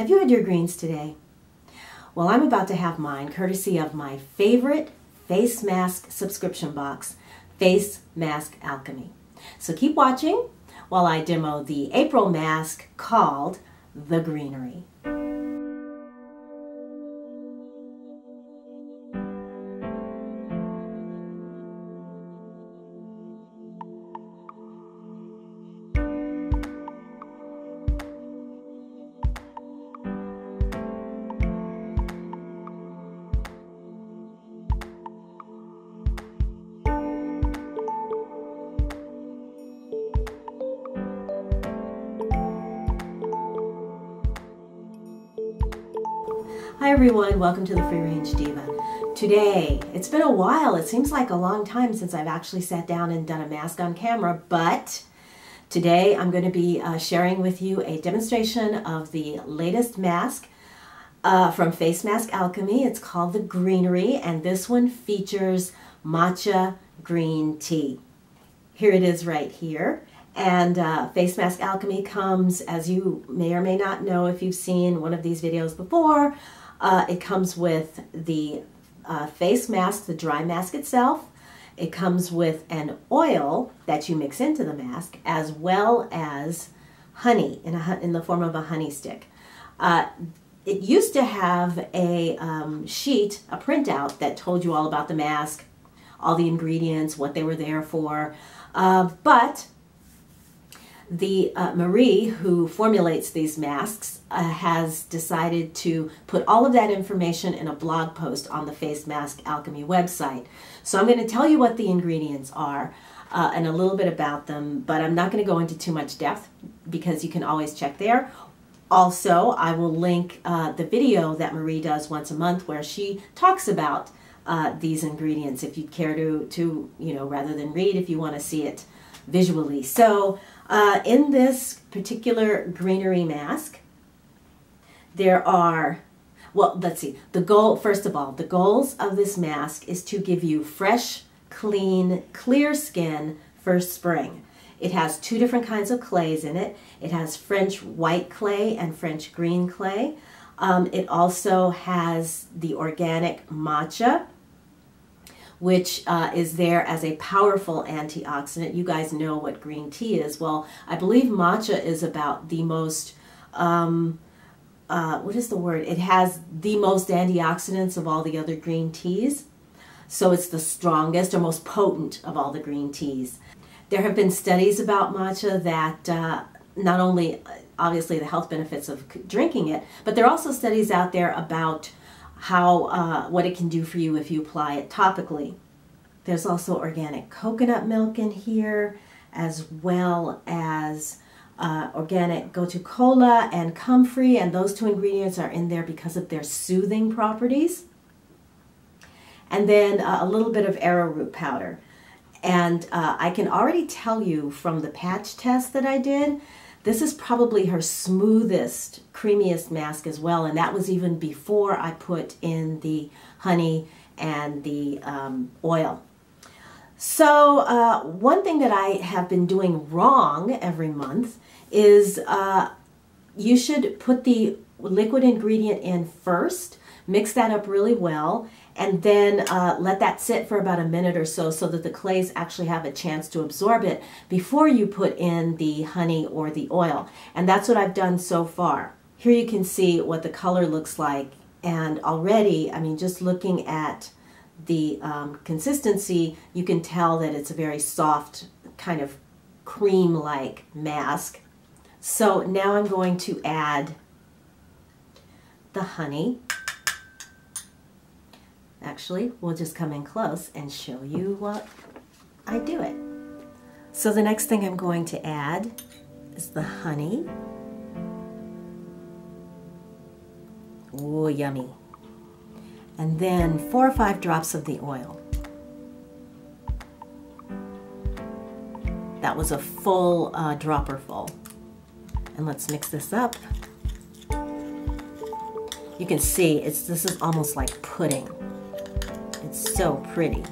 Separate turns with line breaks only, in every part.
Have you had your greens today? Well, I'm about to have mine courtesy of my favorite face mask subscription box, Face Mask Alchemy. So keep watching while I demo the April mask called the Greenery. Hi everyone, welcome to the Free Range Diva. Today, it's been a while, it seems like a long time since I've actually sat down and done a mask on camera, but today I'm going to be sharing with you a demonstration of the latest mask from Face Mask Alchemy. It's called the Greenery, and this one features matcha green tea. Here it is right here. And Face Mask Alchemy comes, as you may or may not know if you've seen one of these videos before, it comes with the face mask, the dry mask itself. It comes with an oil that you mix into the mask, as well as honey in the form of a honey stick. It used to have a sheet, a printout that told you all about the mask, all the ingredients, what they were there for, but the Marie, who formulates these masks, has decided to put all of that information in a blog post on the Face Mask Alchemy website. So I'm going to tell you what the ingredients are and a little bit about them, but I'm not going to go into too much depth because you can always check there. Also, I will link the video that Marie does once a month where she talks about these ingredients if you'd care to rather than read, if you want to see it visually. So in this particular Greenery mask, there are, well, let's see, the goal, first of all, the goals of this mask is to give you fresh, clean, clear skin for spring. It has two different kinds of clays in it. It has French white clay and French green clay. It also has the organic matcha, which is there as a powerful antioxidant. You guys know what green tea is. Well, I believe matcha is about the most, what is the word? It has the most antioxidants of all the other green teas. So it's the strongest or most potent of all the green teas. There have been studies about matcha that not only, obviously, the health benefits of drinking it, but there are also studies out there about how what it can do for you if you apply it topically. There's also organic coconut milk in here, as well as organic gotu kola and comfrey, and those two ingredients are in there because of their soothing properties. And then a little bit of arrowroot powder. And I can already tell you from the patch test that I did, this is probably her smoothest, creamiest mask as well, and that was even before I put in the honey and the oil. So one thing that I have been doing wrong every month is you should put the liquid ingredient in first, mix that up really well, and then let that sit for about a minute or so that the clays actually have a chance to absorb it before you put in the honey or the oil. And that's what I've done so far. Here you can see what the color looks like, and already, I mean, just looking at the consistency, you can tell that it's a very soft, kind of cream-like mask. So now I'm going to add the honey. Actually, we'll just come in close and show you what I do it. So the next thing I'm going to add is the honey. Oh, yummy. And then 4 or 5 drops of the oil. That was a full dropper full. And let's mix this up. You can see this is almost like pudding. It's so pretty.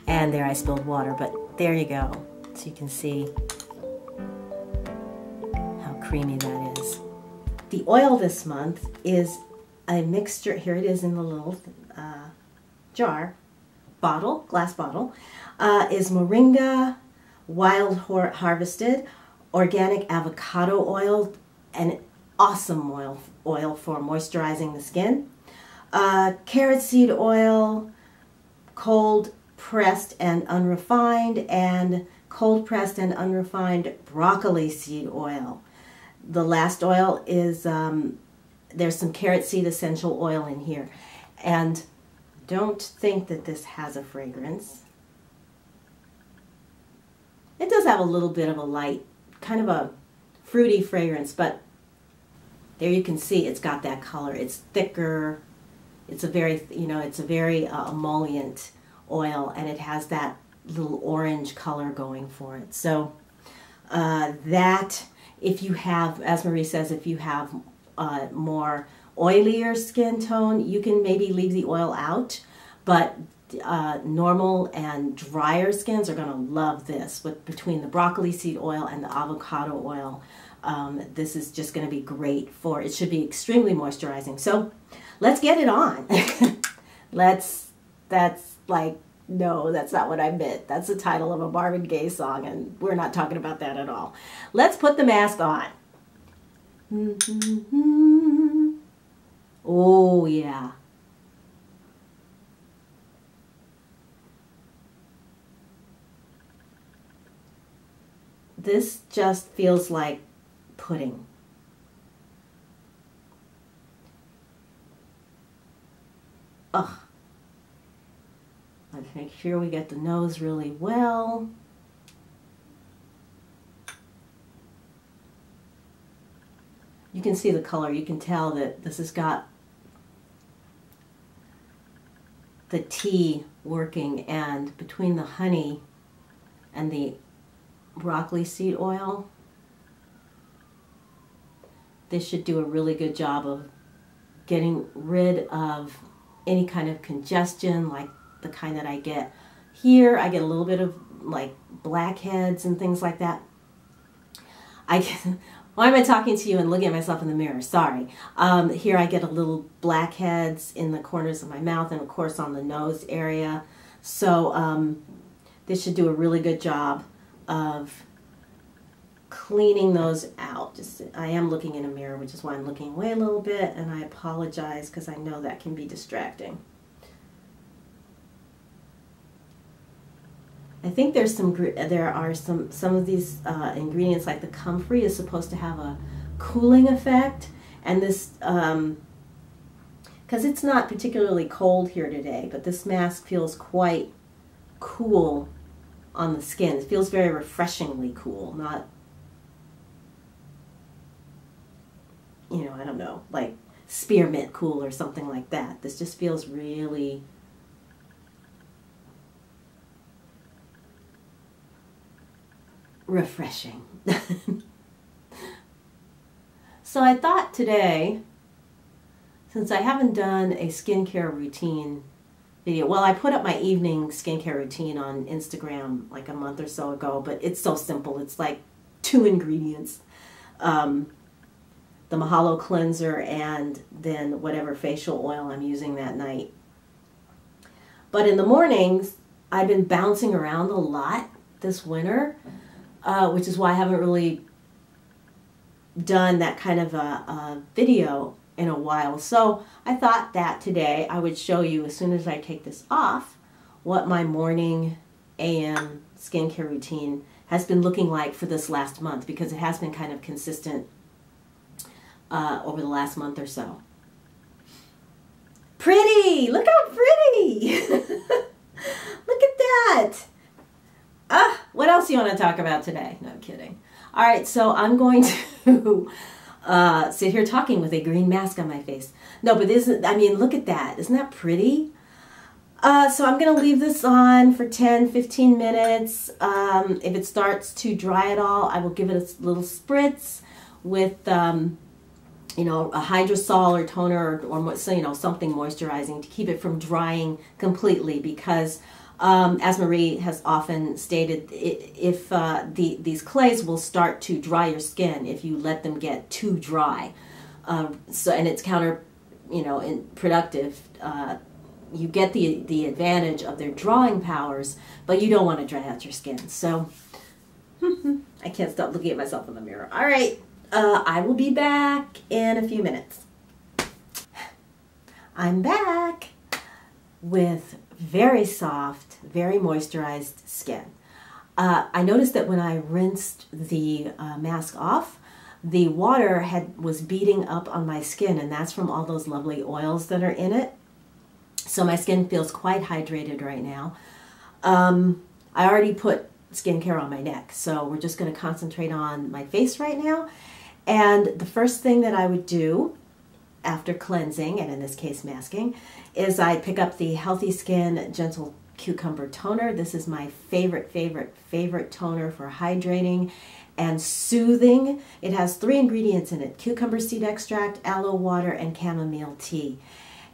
And there I spilled water, but there you go. So you can see creamy that is. The oil this month is a mixture. Here it is in the little jar, bottle, glass bottle, is moringa, wild harvested, organic avocado oil, an awesome oil for moisturizing the skin, carrot seed oil, cold pressed and unrefined, cold pressed and unrefined broccoli seed oil. The last oil is, there's some carrot seed essential oil in here. And don't think that this has a fragrance. It does have a little bit of a light, kind of a fruity fragrance, but there you can see it's got that color. It's thicker. It's a very, it's a very emollient oil, and it has that little orange color going for it. So that, if you have, as Marie says, if you have more oilier skin tone, you can maybe leave the oil out, but normal and drier skins are going to love this. Between the broccoli seed oil and the avocado oil, this is just going to be great for, it should be extremely moisturizing. So let's get it on. No, that's not what I meant. That's the title of a Marvin Gaye song, and we're not talking about that at all. Let's put the mask on. Oh, yeah. This just feels like pudding. Ugh. Let's make sure we get the nose really well. You can see the color. You can tell that this has got the tea working, and between the honey and the broccoli seed oil, this should do a really good job of getting rid of any kind of congestion, like the kind that I get here. I get a little bit of like blackheads and things like that. Why am I talking to you and looking at myself in the mirror? Sorry. Here I get a little blackheads in the corners of my mouth and of course on the nose area. So this should do a really good job of cleaning those out. I am looking in a mirror, which is why I'm looking away a little bit, and I apologize because I know that can be distracting. I think there are some of these ingredients, like the comfrey is supposed to have a cooling effect, and this because it's not particularly cold here today, but this mask feels quite cool on the skin. It feels very refreshingly cool, not, I don't know, like spearmint cool or something like that. This just feels really refreshing. So I thought today, since I haven't done a skincare routine video, well, I put up my evening skincare routine on Instagram like a month or so ago, but it's so simple. It's like 2 ingredients. The Mahalo cleanser and then whatever facial oil I'm using that night. But in the mornings, I've been bouncing around a lot this winter, which is why I haven't really done that kind of a video in a while. So I thought that today I would show you, as soon as I take this off, what my morning AM skincare routine has been looking like for this last month, because it has been kind of consistent over the last month or so. Pretty! Look how pretty! Look at that! What else do you want to talk about today? No kidding. All right, so I'm going to sit here talking with a green mask on my face. No, but look at that. Isn't that pretty? So I'm going to leave this on for 10-15 minutes. If it starts to dry at all, I will give it a little spritz with a hydrosol or toner or something moisturizing to keep it from drying completely, because As Marie has often stated, if these clays will start to dry your skin if you let them get too dry. And it's productive. You get the advantage of their drawing powers, but you don't want to dry out your skin. So I can't stop looking at myself in the mirror. All right, I will be back in a few minutes. I'm back with very soft, very moisturized skin. I noticed that when I rinsed the mask off, the water was beating up on my skin, and that's from all those lovely oils that are in it. So my skin feels quite hydrated right now. I already put skincare on my neck, so we're just going to concentrate on my face right now. And the first thing that I would do after cleansing, and in this case masking, is I pick up the Healthy Skin Gentle Cucumber Toner. This is my favorite toner for hydrating and soothing. It has 3 ingredients in it: cucumber seed extract, aloe water, and chamomile tea.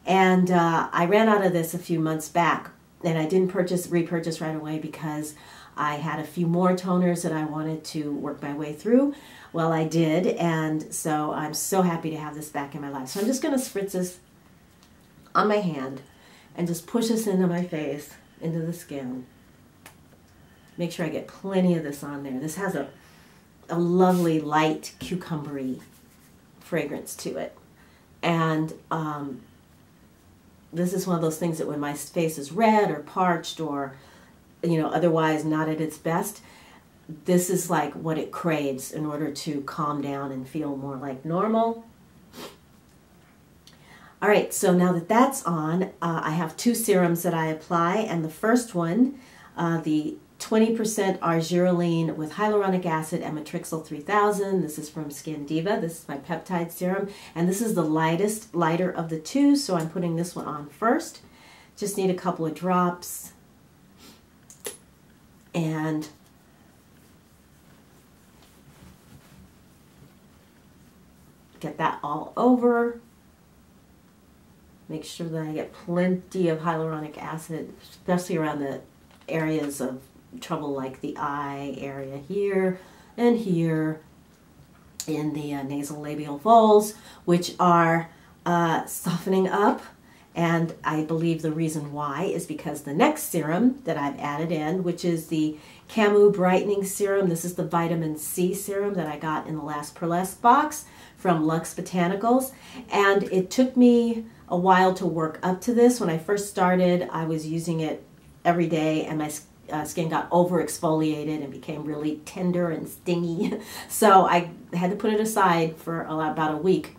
And I ran out of this a few months back, and I didn't repurchase right away because I had a few more toners that I wanted to work my way through. Well, I did, and so I'm so happy to have this back in my life. So I'm just going to spritz this on my hand and just push this into my face, into the skin. Make sure I get plenty of this on there. This has a lovely light cucumbery fragrance to it. And this is one of those things that when my face is red or parched or, otherwise not at its best, this is like what it craves in order to calm down and feel more like normal. All right, so now that that's on, I have 2 serums that I apply, and the first one, the 20% argireline with hyaluronic acid and matrixyl 3000. This is from Skin Diva. This is my peptide serum, and this is the lighter of the 2, so I'm putting this one on first. Just need a couple of drops, and get that all over. Make sure that I get plenty of hyaluronic acid, especially around the areas of trouble like the eye area here and here in the nasal labial folds, which are softening up. And I believe the reason why is because the next serum that I've added in, which is the Camu Brightening Serum. This is the vitamin C serum that I got in the last Pearlesque box from Luxe Botanicals. And it took me a while to work up to this. When I first started, I was using it every day, and my skin got over exfoliated and became really tender and stingy. So I had to put it aside for about a week.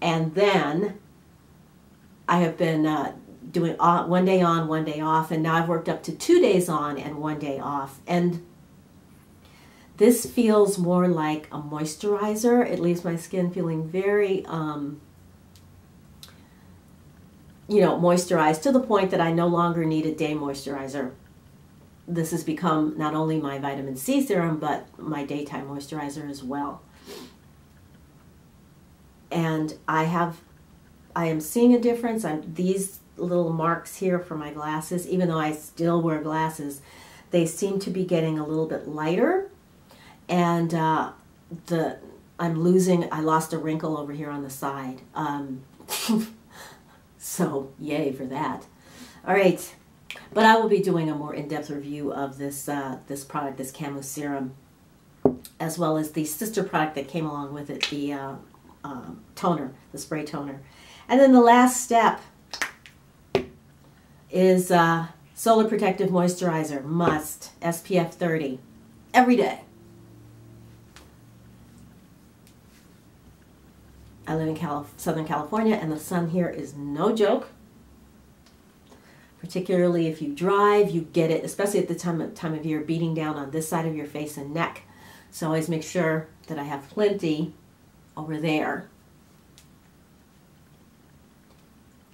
And then I have been doing one day on, one day off, and now I've worked up to 2 days on and 1 day off. And this feels more like a moisturizer. It leaves my skin feeling very, moisturized to the point that I no longer need a day moisturizer. This has become not only my vitamin C serum, but my daytime moisturizer as well. And I am seeing a difference. These little marks here for my glasses, even though I still wear glasses, they seem to be getting a little bit lighter. And I lost a wrinkle over here on the side. So yay for that. All right, but I will be doing a more in-depth review of this this product, this Camu Serum, as well as the sister product that came along with it, the toner, the spray toner. And then the last step is Solar Protective Moisturizer, must, SPF 30, every day. I live in Southern California, and the sun here is no joke. Particularly if you drive, you get it, especially at the time of year, beating down on this side of your face and neck. So always make sure that I have plenty over there.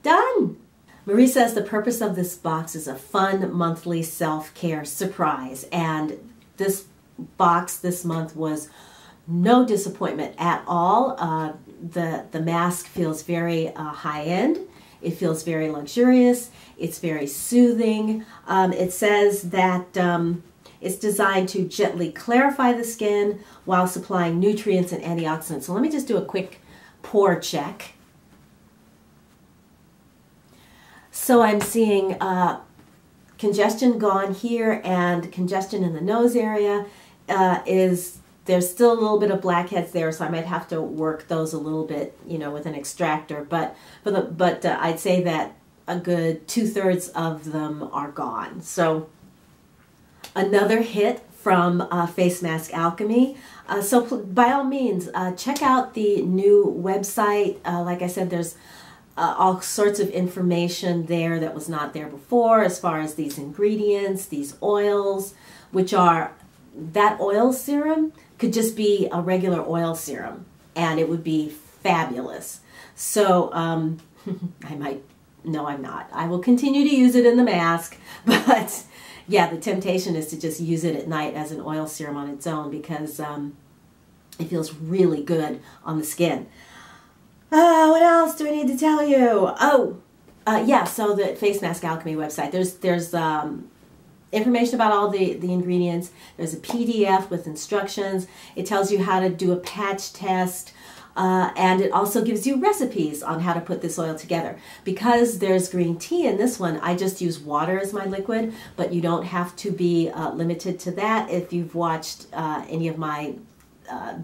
Done! Marie says the purpose of this box is a fun monthly self-care surprise, and this box this month was no disappointment at all. The mask feels very high-end. It feels very luxurious. It's very soothing. It says that it's designed to gently clarify the skin while supplying nutrients and antioxidants. So let me just do a quick pore check. So I'm seeing congestion gone here, and congestion in the nose area there's still a little bit of blackheads there, so I might have to work those a little bit, you know, with an extractor. But I'd say that a good 2/3 of them are gone. So another hit from Face Mask Alchemy. So by all means, check out the new website. Like I said, there's all sorts of information there that was not there before, as far as these ingredients, these oils, which are, that oil serum could just be a regular oil serum and it would be fabulous. So no, I'm not. I will continue to use it in the mask, but yeah, the temptation is to just use it at night as an oil serum on its own, because it feels really good on the skin. What else do I need to tell you? Yeah, so the Face Mask Alchemy website, there's information about all the ingredients. There's a PDF with instructions. It tells you how to do a patch test, and it also gives you recipes on how to put this oil together. Because there's green tea in this one, I just use water as my liquid, but you don't have to be limited to that. If you've watched any of my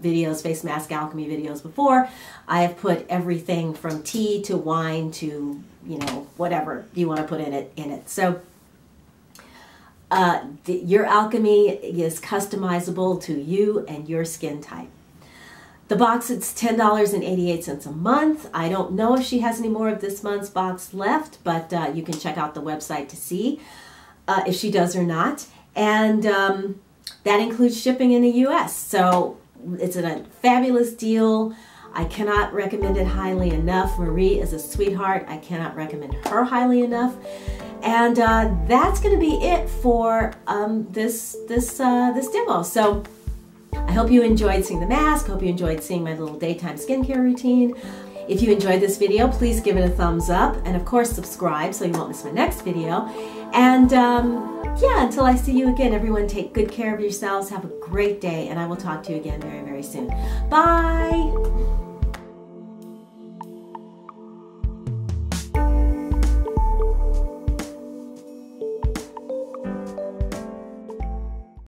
videos, Face Mask Alchemy videos before, I have put everything from tea to wine to, you know, whatever you want to put in it. So your alchemy is customizable to you and your skin type. The box, it's $10.88 a month. I don't know if she has any more of this month's box left, but you can check out the website to see if she does or not. And that includes shipping in the US. So it's a fabulous deal. I cannot recommend it highly enough. Marie is a sweetheart. I cannot recommend her highly enough. And that's going to be it for this demo. So I hope you enjoyed seeing the mask. Hope you enjoyed seeing my little daytime skincare routine. If you enjoyed this video, please give it a thumbs up, and of course subscribe so you won't miss my next video. And yeah, until I see you again, everyone, take good care of yourselves. Have a great day, and I will talk to you again very, very soon. Bye!